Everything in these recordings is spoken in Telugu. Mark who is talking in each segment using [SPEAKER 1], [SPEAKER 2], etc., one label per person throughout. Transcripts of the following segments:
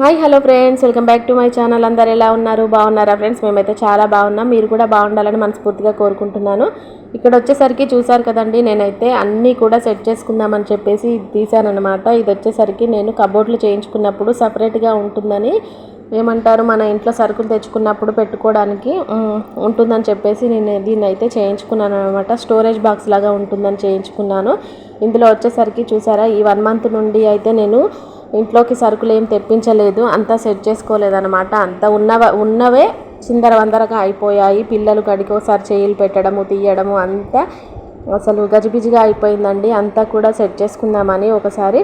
[SPEAKER 1] Hi hello friends, welcome back to my channel. అందరు ఎలా ఉన్నారు? బాగున్నారా ఫ్రెండ్స్? మేమైతే చాలా బాగున్నాం. మీరు కూడా బాగుండాలని మనస్ఫూర్తిగా కోరుకుంటున్నాను. ఇక్కడ వచ్చేసరికి చూసారు కదండి, నేనైతే అన్నీ కూడా సెట్ చేసుకుందామని చెప్పేసి ఇది తీసానమాట. ఇది వచ్చేసరికి నేను కబోర్డ్లు చేయించుకున్నప్పుడు సపరేట్గా ఉంటుందని ఏమంటారు, మన ఇంట్లో సరుకులు తెచ్చుకున్నప్పుడు పెట్టుకోవడానికి ఉంటుందని చెప్పేసి నేను దీన్ని అయితే చేయించుకున్నాను అనమాట. స్టోరేజ్ బాక్స్ లాగా ఉంటుందని చేయించుకున్నాను. ఇందులో వచ్చేసరికి చూసారా, ఈ 1 మంత్ నుండి అయితే నేను ఇంట్లోకి సరుకులు ఏం తెప్పించలేదు, అంతా సెట్ చేసుకోలేదన్నమాట. అంతా ఉన్నవే చిందరవందరగా అయిపోయాయి. పిల్లలు గడికి ఒకసారి చేయిలు పెట్టడము తీయడము అంతా అసలు గజిబిజిగా అయిపోయిందండి. అంతా కూడా సెట్ చేసుకుందామని ఒకసారి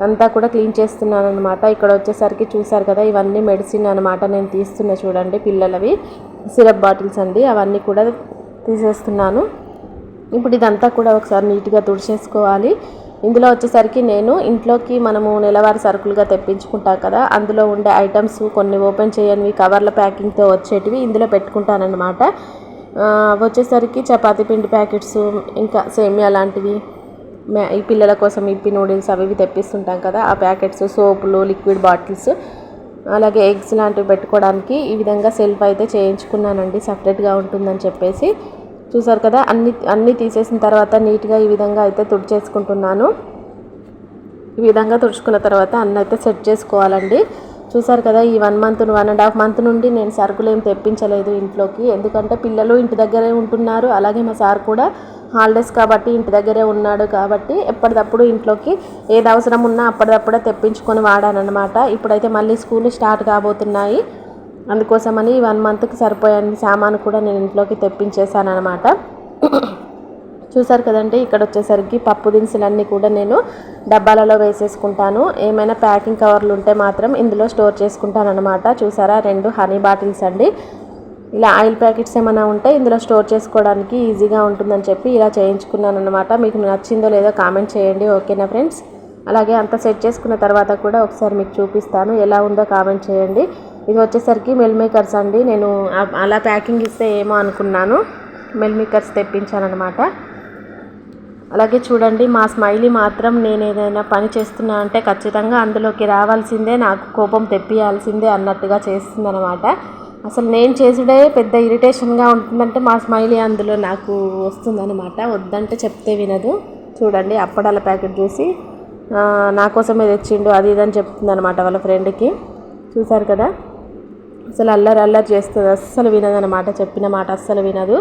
[SPEAKER 1] అంతా కూడా క్లీన్ చేస్తున్నాను అనమాట. ఇక్కడ వచ్చేసరికి చూసారు కదా, ఇవన్నీ మెడిసిన్ అనమాట. నేను తీస్తున్నా చూడండి, పిల్లలవి సిరప్ బాటిల్స్ అండి. అవన్నీ కూడా తీసేస్తున్నాను. ఇప్పుడు ఇదంతా కూడా ఒకసారి నీట్గా తుడిచేసుకోవాలి. ఇందులో వచ్చేసరికి నేను ఇంట్లోకి మనము నెలవారీ సరుకులుగా తెప్పించుకుంటాం కదా, అందులో ఉండే ఐటమ్స్ కొన్ని ఓపెన్ చేయనివి కవర్ల ప్యాకింగ్తో వచ్చేటివి ఇందులో పెట్టుకుంటానన్నమాట. వచ్చేసరికి చపాతీ పిండి ప్యాకెట్స్, ఇంకా సేమియా లాంటివి, ఈ పిల్లల కోసం ఇప్పి నూడిల్స్ అవి తెప్పిస్తుంటాం కదా, ఆ ప్యాకెట్స్, సోపులు, లిక్విడ్ బాటిల్స్, అలాగే ఎగ్స్ లాంటివి పెట్టుకోవడానికి ఈ విధంగా సెల్ఫ్ అయితే చేయించుకున్నానండి, సపరేట్గా ఉంటుందని చెప్పేసి. చూసారు కదా, అన్నీ తీసేసిన తర్వాత నీట్గా ఈ విధంగా అయితే తుడిచేసుకుంటున్నాను. ఈ విధంగా తుడుచుకున్న తర్వాత అన్నీ అయితే సెట్ చేసుకోవాలండి. చూసారు కదా, ఈ 1 మంత్ 1.5 మంత్ నుండి నేను సరుకులు ఏం తెప్పించలేదు ఇంట్లోకి. ఎందుకంటే పిల్లలు ఇంటి దగ్గరే ఉంటున్నారు, అలాగే మా సార్ కూడా హాలిడేస్ కాబట్టి ఇంటి దగ్గరే ఉన్నాడు కాబట్టి ఎప్పటికప్పుడు ఇంట్లోకి ఏది అవసరం ఉన్నా అప్పటికప్పుడే తెప్పించుకొని వాడానన్నమాట. ఇప్పుడైతే మళ్ళీ స్కూల్ స్టార్ట్ కాబోతున్నాయి, అందుకోసమని 1 మంత్కి సరిపోయే సామాను కూడా నేను ఇంట్లోకి తెప్పించేసాను అనమాట. చూసారు కదండి, ఇక్కడ వచ్చేసరికి పప్పు దినుసులన్నీ కూడా నేను డబ్బాలలో వేసేసుకుంటాను. ఏమైనా ప్యాకింగ్ కవర్లు ఉంటే మాత్రం ఇందులో స్టోర్ చేసుకుంటాను అనమాట. చూసారా, 2 హనీ బాటిల్స్ అండి. ఇలా ఆయిల్ ప్యాకెట్స్ ఏమైనా ఉంటే ఇందులో స్టోర్ చేసుకోవడానికి ఈజీగా ఉంటుందని చెప్పి ఇలా చేయించుకున్నాను అనమాట. మీకు నచ్చిందో లేదో కామెంట్ చేయండి, ఓకేనా ఫ్రెండ్స్? అలాగే అంతా సెట్ చేసుకున్న తర్వాత కూడా ఒకసారి మీకు చూపిస్తాను, ఎలా ఉందో కామెంట్ చేయండి. ఇది వచ్చేసరికి మిల్ మేకర్స్ అండి. నేను అలా ప్యాకింగ్ ఇస్తే ఏమో అనుకున్నాను, మిల్ మేకర్స్ తెప్పించాను అనమాట. అలాగే చూడండి, మా స్మైలీ మాత్రం నేను ఏదైనా పని చేస్తున్నా అంటే ఖచ్చితంగా అందులోకి రావాల్సిందే, నాకు కోపం తెప్పియాల్సిందే అన్నట్టుగా చేస్తుందన్నమాట. అసలు నేను చేసుడే పెద్ద ఇరిటేషన్గా ఉంటుందంటే మా స్మైలీ అందులో నాకు వస్తుందన్నమాట. వద్దంటే చెప్తే వినదు. చూడండి, అప్పడాల ప్యాకెట్ చూసి నా కోసమే తెచ్చిండు అది ఇదని చెప్తుందన్నమాట వాళ్ళ ఫ్రెండ్కి. చూసారు కదా, అసలు అల్లరి చేస్తుంది, అస్సలు వినదన్నమాట, చెప్పిన మాట అస్సలు వినదు.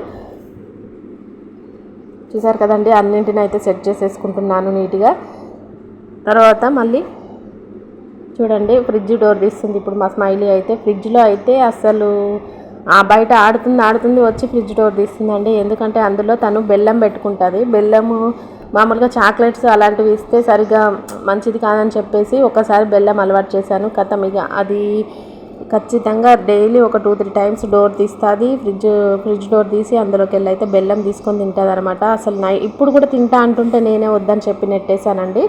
[SPEAKER 1] చూసారు కదండి, అన్నింటిని అయితే సెట్ చేసేసుకుంటున్నాను నీట్గా. తర్వాత మళ్ళీ చూడండి, ఫ్రిడ్జ్ డోర్ తీస్తుంది ఇప్పుడు మా స్మైలీ అయితే. ఫ్రిడ్జ్లో అయితే అసలు బయట ఆడుతుంది వచ్చి ఫ్రిడ్జ్ డోర్ తీస్తుందండి. ఎందుకంటే అందులో తను బెల్లం పెట్టుకుంటుంది. బెల్లము మామూలుగా చాక్లెట్స్ అలాంటివి ఇస్తే సరిగా మంచిది కాదని చెప్పేసి ఒకసారి బెల్లం అలవాటు చేశాను. ఇక అది ఖచ్చితంగా డైలీ ఒక 2-3 టైమ్స్ డోర్ తీస్తుంది. ఫ్రిడ్జ్ డోర్ తీసి అందులోకి వెళ్ళి అయితే బెల్లం తీసుకొని తింటుంది అనమాట. అసలు ఇప్పుడు కూడా తింటా అంటుంటే నేనే వద్దని చెప్పి నెట్టేశానండి.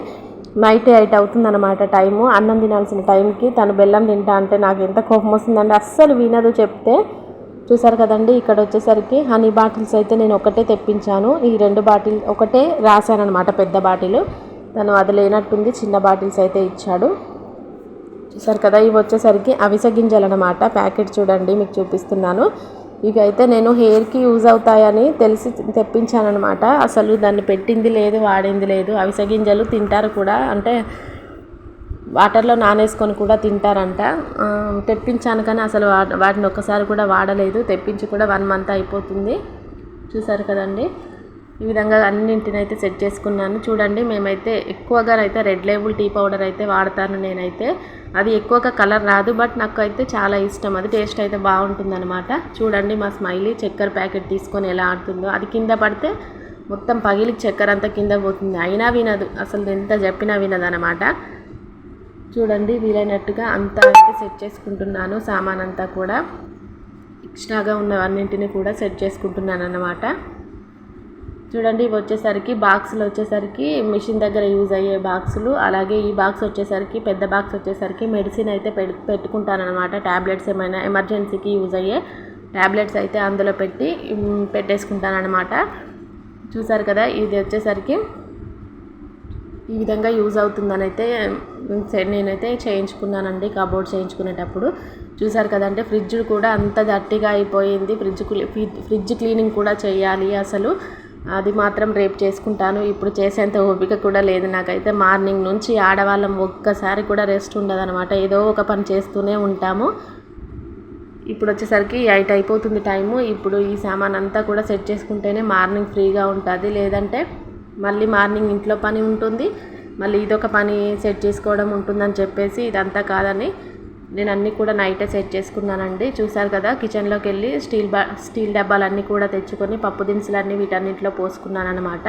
[SPEAKER 1] నైట్ 8 అవుతుందన్నమాట టైము. అన్నం తినాల్సిన టైంకి తను బెల్లం తింటా అంటే నాకు ఎంత కోపం వస్తుందండి, అస్సలు వినదు చెప్తే. చూసారు కదండి, ఇక్కడ వచ్చేసరికి హనీ బాటిల్స్ అయితే నేను ఒకటే తెప్పించాను. ఈ 2 బాటిల్ ఒకటే రాశానమాట, పెద్ద బాటిల్. తను అది లేనట్టుంది, చిన్న బాటిల్స్ అయితే ఇచ్చాడు. చూసారు కదా, ఇవి వచ్చేసరికి అవిసె గింజలు అనమాట. ప్యాకెట్ చూడండి, మీకు చూపిస్తున్నాను. ఇవి అయితే నేను హెయిర్కి యూజ్ అవుతాయని తెలిసి తెప్పించానమాట. అసలు దాన్ని పెట్టింది లేదు, వాడింది లేదు. అవిసె గింజలు తింటారు కూడా, అంటే వాటర్లో నానేసుకొని కూడా తింటారంట. తెప్పించాను కానీ అసలు వాటిని ఒక్కసారి కూడా వాడలేదు. తెప్పించి కూడా 1 మంత్ అయిపోతుంది. చూసారు కదండి, ఈ విధంగా అన్నింటిని అయితే సెట్ చేసుకున్నాను. చూడండి, మేమైతే ఎక్కువగా అయితే రెడ్ లేబుల్ టీ పౌడర్ అయితే వాడతాను నేనైతే. అది ఎక్కువగా కలర్ రాదు, బట్ నాకు అయితే చాలా ఇష్టం, అది టేస్ట్ అయితే బాగుంటుందన్నమాట. చూడండి, మా స్మైలీ చక్కెర ప్యాకెట్ తీసుకొని ఎలా ఆడుతుందో. అది కింద పడితే మొత్తం పగిలి చక్కెర అంతా కింద పోతుంది, అయినా వినదు, అసలు ఎంత చెప్పినా వినదన్నమాట. చూడండి, వీలైనట్టుగా అంతా అయితే సెట్ చేసుకుంటున్నాను. సామాన్ అంతా కూడా ఎక్స్ట్రాగా ఉన్నవన్నింటినీ కూడా సెట్ చేసుకుంటున్నాను అన్నమాట. చూడండి, ఇవి వచ్చేసరికి బాక్సులు వచ్చేసరికి మిషన్ దగ్గర యూజ్ అయ్యే బాక్సులు. అలాగే ఈ బాక్స్ వచ్చేసరికి పెద్ద బాక్స్ వచ్చేసరికి మెడిసిన్ అయితే పెట్టుకుంటానమాట. ట్యాబ్లెట్స్ ఏమైనా ఎమర్జెన్సీకి యూజ్ అయ్యే ట్యాబ్లెట్స్ అయితే అందులో పెట్టేసుకుంటానమాట. చూసారు కదా, ఇది వచ్చేసరికి ఈ విధంగా యూజ్ అవుతుందని అయితే నేనైతే చేయించుకున్నానండి. కబోర్డ్ చేయించుకునేటప్పుడు చూసారు కదంటే ఫ్రిడ్జ్ కూడా అంత గట్టిగా అయిపోయింది. ఫ్రిడ్జ్ క్లీనింగ్ కూడా చేయాలి అసలు. అది మాత్రం రేపు చేసుకుంటాను. ఇప్పుడు చేసేంత ఓపిక కూడా లేదు నాకైతే. మార్నింగ్ నుంచి ఆడవాళ్ళం ఒక్కసారి కూడా రెస్ట్ ఉండదన్నమాట. ఏదో ఒక పని చేస్తూనే ఉంటాము. ఇప్పుడు వచ్చేసరికి 8 అయిపోతుంది టైము. ఇప్పుడు ఈ సామాన్ అంతా కూడా సెట్ చేసుకుంటేనే మార్నింగ్ ఫ్రీగా ఉంటుంది. లేదంటే మళ్ళీ మార్నింగ్ ఇంట్లో పని ఉంటుంది, మళ్ళీ ఇదొక పని సెట్ చేసుకోవడం ఉంటుందని చెప్పేసి ఇదంతా కాదని నేను అన్నీ కూడా నైటే సెట్ చేసుకున్నానండి. చూసారు కదా, కిచెన్లోకి వెళ్ళి స్టీల్ డబ్బాలన్నీ కూడా తెచ్చుకొని పప్పు దినుసులన్నీ వీటన్నిటిలో పోసుకున్నాను అనమాట.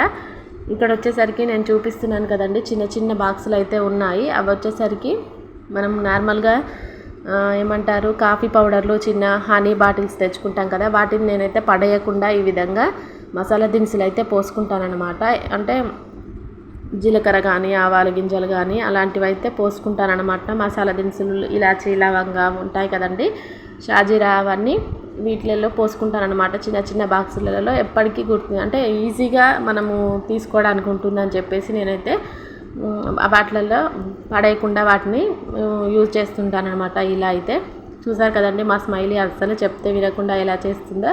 [SPEAKER 1] ఇక్కడ వచ్చేసరికి నేను చూపిస్తున్నాను కదండి, చిన్న చిన్న బాక్సులు అయితే ఉన్నాయి. అవి వచ్చేసరికి మనం నార్మల్గా ఏమంటారు కాఫీ పౌడర్లు, చిన్న హనీ బాటిల్స్ తెచ్చుకుంటాం కదా, వాటిని నేనైతే పడేయకుండా ఈ విధంగా మసాలా దినుసులు అయితే పోసుకుంటానన్నమాట. అంటే జీలకర్ర కానీ, ఆవాల గింజలు కానీ అలాంటివి అయితే పోసుకుంటానన్నమాట. మసాలా దినుసులు, ఇలాచీ, లవంగా ఉంటాయి కదండి, షాజీరా, అవన్నీ వీటిలలో పోసుకుంటానన్నమాట. చిన్న చిన్న బాక్సులలో ఎప్పటికీ అంటే ఈజీగా మనము తీసుకోవడానికి ఉంటుందని చెప్పేసి నేనైతే వాటిలలో పడేయకుండా వాటిని యూజ్ చేస్తుంటానన్నమాట. ఇలా అయితే చూసారు కదండి, మా స్మైలీ అస్సలు చెప్తే వినకుండా ఎలా చేస్తుందో.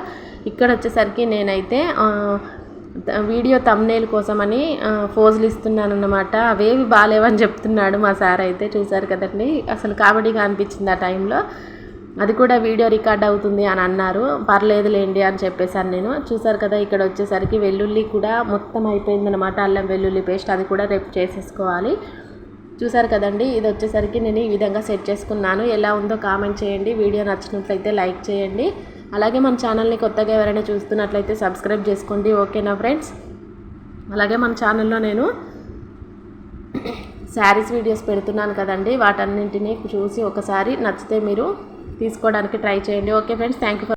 [SPEAKER 1] ఇక్కడ వచ్చేసరికి నేనైతే వీడియో థంబ్నెయిల్ కోసమని ఫోజులు ఇస్తున్నాను అన్నమాట. అవేవి బాగాలేవని చెప్తున్నాడు మా సార్ అయితే. చూసారు కదండి, అసలు కామెడీగా అనిపించింది ఆ టైంలో. అది కూడా వీడియో రికార్డ్ అవుతుంది అని అన్నారు. పర్లేదులేండి అని చెప్పేసాను నేను. చూసారు కదా, ఇక్కడ వచ్చేసరికి వెల్లుల్లి కూడా మొత్తం అయిపోయిందనమాట. అల్లం వెల్లుల్లి పేస్ట్ అది కూడా రేపు చేసేసుకోవాలి. చూసారు కదండి, ఇది వచ్చేసరికి నేను ఈ విధంగా సెట్ చేసుకున్నాను. ఎలా ఉందో కామెంట్ చేయండి. వీడియో నచ్చినట్లయితే లైక్ చేయండి. అలాగే మన ఛానల్ని కొత్తగా ఎవరైనా చూస్తున్నట్లయితే సబ్స్క్రైబ్ చేసుకోండి. ఓకేనా ఫ్రెండ్స్? అలాగే మన ఛానల్లో నేను శారీస్ వీడియోస్ పెడుతున్నాను కదండి, వాటన్నింటినీ చూసి ఒకసారి నచ్చితే మీరు తీసుకోవడానికి ట్రై చేయండి. Okay friends, thank you for